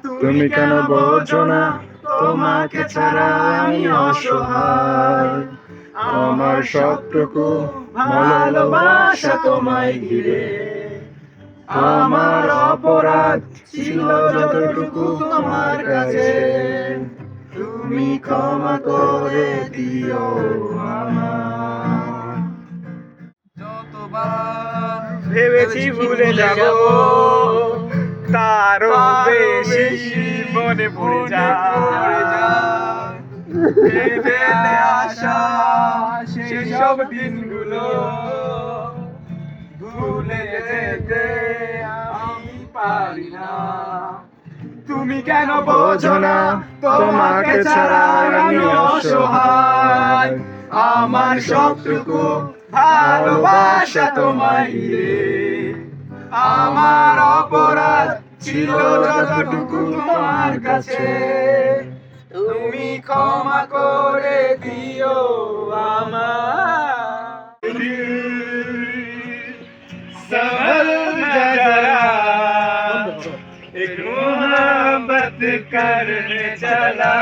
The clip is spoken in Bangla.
তুমি কেন বোঝো না তোমাকে ছাড়া আমি অসহায়। আমার সবটুকু ভালোবাসা তোমায় ঘিরে, আমার অপরাধ ছিল যতটুকু তোমার কাছে, তুমি ক্ষমা করে দিও আমায়। যতবার ভেবেছি ভুলে যাব, তারও বেশি মনে পড়ে যায়। ভেবে আসা সেসব দিনগুলো ভুলে যেতে আমি পারি না। তুমি কেন বোঝো না তোমাকে ছাড়া আমি অসহায়। আমার সবটুকু ভালোবাসা তোমায় ঘিরে, আমার অপরাধ ছিল যতটুকু তোমার কাছে, তুমি ক্ষমা করে দিও আমায়। संभल जा जरा, एक मोहब्बत करने चला।